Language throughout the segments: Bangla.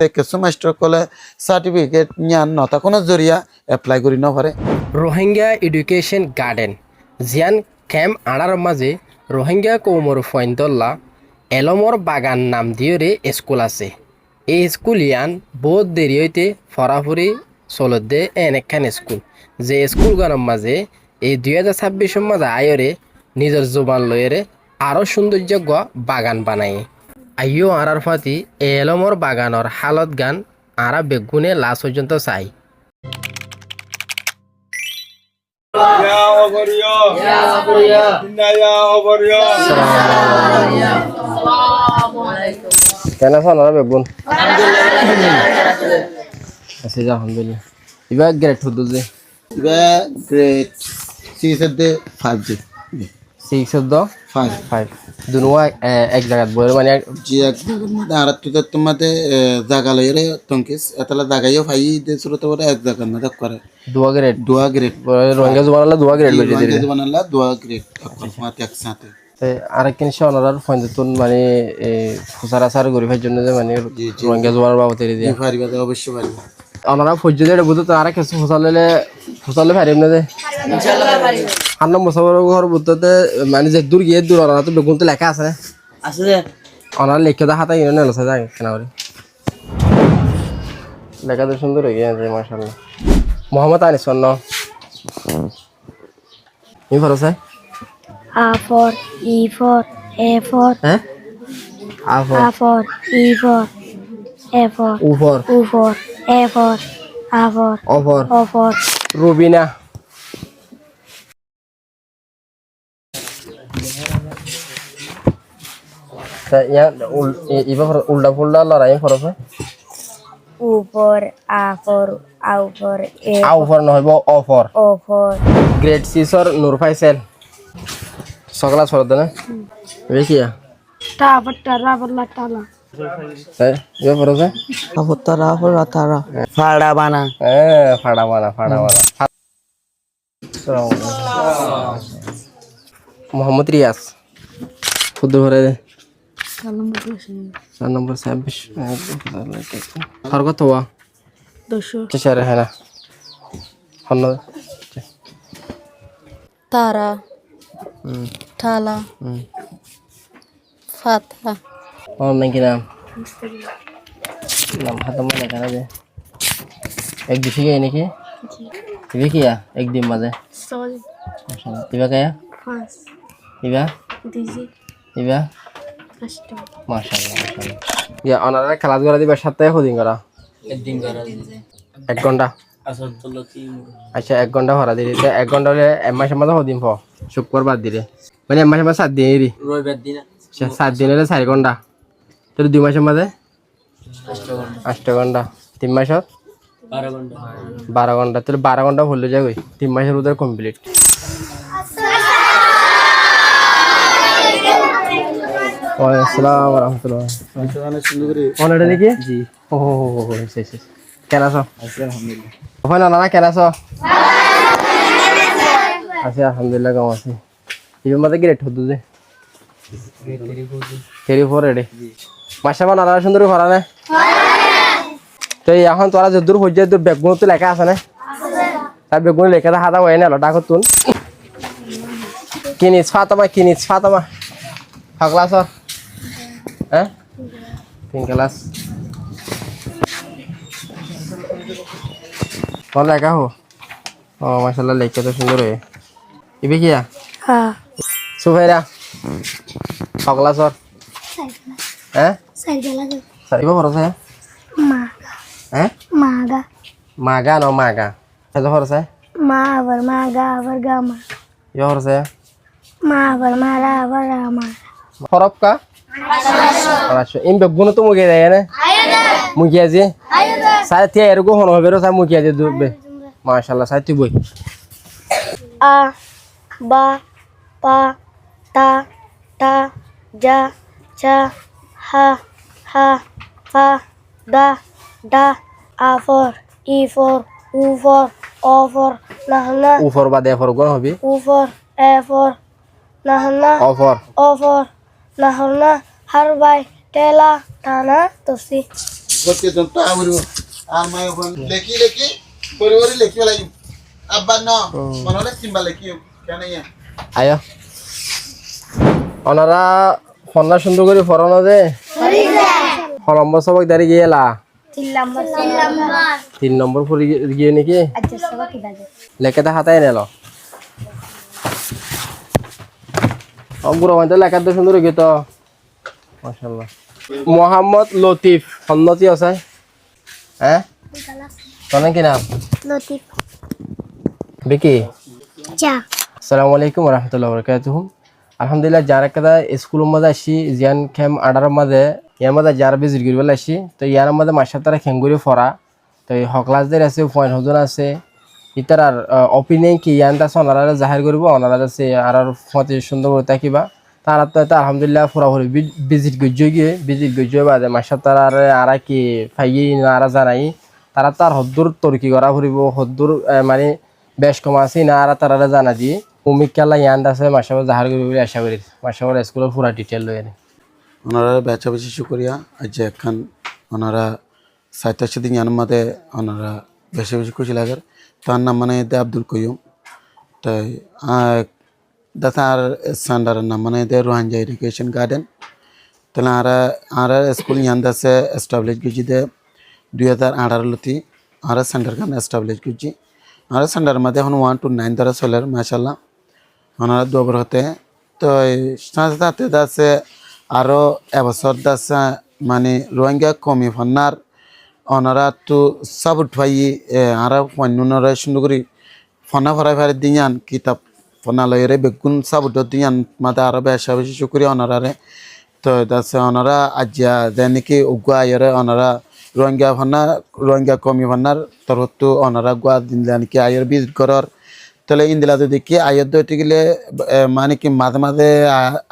কিছু মাস্টার কলে সার্টিফিকেট নিয়ান নতা কোনো জরিয়া এপ্লাই করি নপারে রোহিঙ্গা এডুকেশন গার্ডেন জিয়ান ক্যাম্প আনার মাঝে রোহিঙ্গা কৌমর ফয়ন্তল্লা এলমর বাগান নাম দিয়ে স্কুল আছে এই স্কুল ইয়ান বহুত দেরি হইতে ফরাফরি চলত দে এনেখান স্কুল যে স্কুলগানের মাঝে এই 2026 মাঝে আয়রে নিজের জোবান লয়েরে আরও সৌন্দর্যজ্ঞ বাগান বানায় আইও আরার ফাতি এলমর বাগানর হালত গান আরা বেগুনে লাশ পর্যন্ত চাই Ya Ogorio. Ya Ogorio. Inna ya Ogorio. কেন আছো না বেগুন আছে যা আলহামদুলিল্লাহ এবার গ্রেড হতো যে ইবা গ্রেড 6 দে 5 জি 6 অফ 5 দুনুয়া এক জায়গাত বইর মানে জি এক আর তো তোমাতে জায়গা লইরে তংকিস এতলা জায়গায়ও ফাই দে সুরত বড় এক জায়গা না করে দুয়া গ্রেড রোহিঙ্গা জবানালা দুয়া গ্রেড লইছে দিরে রোহিঙ্গা জবানালা দুয়া গ্রেড মাতে একসাথে আরেকদিন সে অনারার ফয়নতুন মানে ফুসার আসার গরিবের জন্য যে মানে রোহিঙ্গা জবানার বাবদ এর দিয়ে পারিবা অবশ্যই পারিবা অনারা ফজ্জে দে বুঝতো আর কিছু ফুসালে পারিম না যে ইনশাআল্লাহ পারিব আন্ন মুসাফর ঘর বুঝতে মানে যে দূর গিয়ে দূর অনারা তো বেগুন তো লেখা আছে যে অনারা লিখে দা হাতা ইনো নেলছে যায় কেন করে লেখা তো সুন্দর হয়ে গেছে মাশাআল্লাহ মোহাম্মদ আনিস ন ই ভরসা A for E for A for হ্যাঁ A for E for A for উ for U for A for A for অ ফর O for রুবিনা তা ইয়া ইবা উল্টা ফুলটা লড়াই ফরসা U for A for A for A আউ ফর নহব অ ফর O for গ্রেড 6 এর নূর ফাইসেল সকলা সরদ না দেখিয়া Ta for Ta for La Tala তাই ইয়া ফরসা Afutara for Atara. Fada bana. ফাড়া মানা মোহাম্মদ রিয়াজ খুদ ঘরে 4 নম্বর 26 আর কত হওয়া 200 চারে হ্যাঁ না হন্ন Tara, Tala, Fatha, অনলাইন কি নাম নাম হাতে মনে কেন যে এক দিশি গিয়ে নাকি ইবে কিয়া একদিন মাঝে Sol ইবা কায়া Fas ইবা Digi ইবা Ashto মাশাআল্লাহ ইয়া অনারা খেলা ধরা দিবা সাথে হদিন করা Edding kara. 1 ঘন্টা Asal tolaki. আচ্ছা 1 ঘন্টা ভরা দিলে 1 ঘন্টা হলে এক মাসের মধ্যে হদিন শুক্রবার দিলে মানে এক মাসের মধ্যে 7 দিন এরি Roy bedina. 7 দিন হলে 4 ঘন্টা তাহলে 2 মাসের মধ্যে 8 ঘন্টা 3 মাসত 12 ঘন্টা 12 ঘন্টা তাহলে 12 ঘন্টা হলে যাবে 3 মাসের উদার কমপ্লিট আসসালামু রাহমাতুল্লাহ অনেক দেখি জি ও শেষ কেন আছো আলহামদুলিল্লাহ ওখানে নানা কেন আছো আছি আলহামদুলিল্লাহ কেমন আছি এর মধ্যে গ্রেট হতো যে 34 রেডি মাশাআল্লাহ নানা সুন্দর করা না তো এখন তোরা যে দূর হইছে তোর বেগুন তো লেখা আছে না তার বেগুন লেখা দা হাতা হয় না লটা করতুন কিনিস ফাতামা ক্লাস হ্যাঁ 3 ক্লাস কোন লেখা হো ও মাশাআল্লাহ লেখা তো সুন্দর হয় ইবে কিয়া Ha সুফাইরা ক্লাস হ্যাঁ Sargala সারিবা ভরসা Maga হ্যাঁ Maga মাগা এটা ভরসা Ma for Maga for Gama ইয়া ভরসা Ma for Mara for Rama খরব কা আচ্ছা ইন বেগুন তো মুগে দেয় না মুগিয়া যে সাথে তে এরকম হন হবে রে সাথে মুগিয়া যে দুবে মাশাআল্লাহ সাথে বই A Ba Pa Ta Ta Ja Cha Ha Ha Fa Da Da A for E for U for O for Nahna উপর বা দে ফর কোন হবে U for A for Nahna offer O for Nahna Harbai Tela Tana Tosi করতে তো আবরু আর মাই ওখান লেখি পরিবারে লেখি লাগি আব্বা ন মনে হলে কিংবা লেখি কেন ইয়া আয়া ওনারা ফন্না সুন্দর করে ফরানো দে কলম্ব সবক দাঁড়িয়ে গিয়েলা 3 নম্বর পড়ে গিয়ে নাকি লেখাটা হাতায় নিল বুড়ো মানে লেখাটা সুন্দর গিয়ে তো মাশাআল্লাহ মোহাম্মদ লতিফ সন্নতি আছে হ্যাঁ তোমার কি নাম লতিফ বিকি চা আসসালামু আলাইকুম রহমতুল্লাহ বরকাতুহ আলহামদুলিল্লাহ যারা কাদা স্কুলের মধ্যে আসি জিয়ান খেম আডারের মধ্যে ইয়ার মধ্যে যারা ভিজিট করবে আসি তো ইয়ার মধ্যে মাস্টার তারা খেঙ্গুরি ফরা তো এই হকলাসদের আছে পয়েন্ট হজন আছে ইতার আর অপিনিয়ন কি ইয়ান আছে ওনারা জাহির করবো ওনারা আছে আর মতে সুন্দর করে থাকিবা তারা তো আলহামদুলিল্লাহ পুরাপুরি ভিজিট গজ্জে বাদে মাস্টার তারা আর কি ফাইয়ে না আর জানাই তারা তো আর হদ্দুর তরকি করা ফুরিব হদ্দুর মানে বেশ কম আছে না আর তারা জানা দিয়ে ভূমিক খেলা ইয়ান আছে মাসাবার জাহার করি বলে আশা করি মাসাবার স্কুলের পুরা ডিটেল লই আনি ওনারা বেচা বেশি শুক্রিয়া আজ এখন ওনারা সাহিত্যের সাথে ইয়ান মাদে ওনারা বেশি খুশি লাগার তার নাম মানে দে আব্দুল কয়ুম তাই দাতা আর সান্ডারের নাম মানে দে রোহাঞ্জা এডুকেশন গার্ডেন তাহলে আর স্কুল ইয়ান দাসে এস্টাবলিশ করছি দে 2018 লতি আর সেন্টার খান এস্টাবলিশ করছি আর সেন্টার মধ্যে এখন 1 to 9 দ্বারা চলের মাশাল্লাহ ওনারা দুবার হতে তো সাথে সাথে দাসে আরও এবছর দাসে মানে রোহিঙ্গা কমি ফন্নার ওনারা তো সব উঠাই আর অন্যরা সুন্দর করে ফনা ফরাই ফারে দিয়ান কিতাব ফনালয়ের বেগুন সব উঠ দিয়ান মাদা আরো বেশা বেশি শুক্রিয়া ওনারারে তো দাসে ওনারা আজিয়া যেনেকি উগুয়া আয়রে ওনারা রোহিঙ্গা কমি ফন্নার তরফ ওনারা গুয়া দিন কি আয়ের বীজ করার তাহলে ইন্দিলা যদি কি আয়ের দইতে গেলে মানে কি মাঝে মাঝে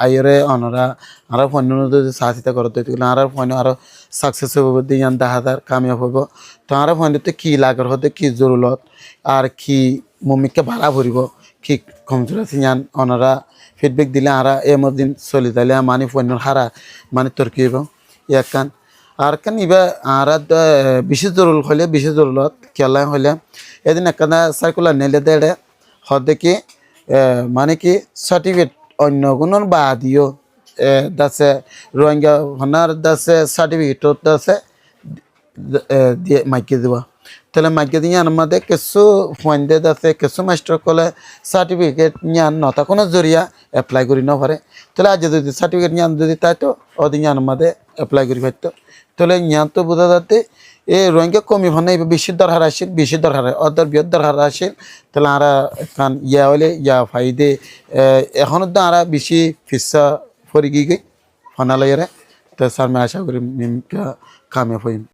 আয়েরে ওনারা আরো ফোন যদি সাহায্যতা করতে দইতে গেলে আর ফোন আরো সাকসেস হবো দিয়ান 10,000 কামিয়াব হবো তো আর ফোনতে কি লাগার হতে কি জরুরত আর কি মমিকে ভাড়া ভরিব কি কমজোর আছে ইয়ান ওনারা ফিডব্যাক দিলে আর এমদিন চলি তাইলে মানে ফোনের হারা মানে তর্কি হইব ইয়াকান আর কেন ইবা আর বিশেষ জরুর হলে বিশেষ জরুরত খেলা হলে এদিন একটা সার্কুলার নেলে দেড়ে হতে কি মানে কি সার্টিফিকেট অন্য কোনো বাদিও দাসে রোহিঙ্গা হনার দাসে সার্টিফিকেট দাসে দিয়ে মাইকে দেওয়া তাহলে মাইকে দিয়ে আমাদের কিছু ফোন দিয়ে দাসে কিছু মাস্টার কলে সার্টিফিকেট নিয়ান নতা কোনো জরিয়া এপ্লাই করি না পারে তাহলে আজ যদি সার্টিফিকেট নিয়ান যদি তাই তো ওদিন আমাদের এপ্লাই করি পারতো তাহলে ইয়ান তো বোঝা যাতে এই রোহিঙ্গা কমি ফোনে বেশি দরকার আসেন বেশি দরকার অর্ধের বৃহৎ দরকার আসেন তাহলে আর এখন ইয়া হলে ইয়া ফাইদে এখনও তো আর বেশি ফিসা ফরি গিয়ে ফোনালয়ের তো স্যার আমি আশা করি কামিয়াব হইম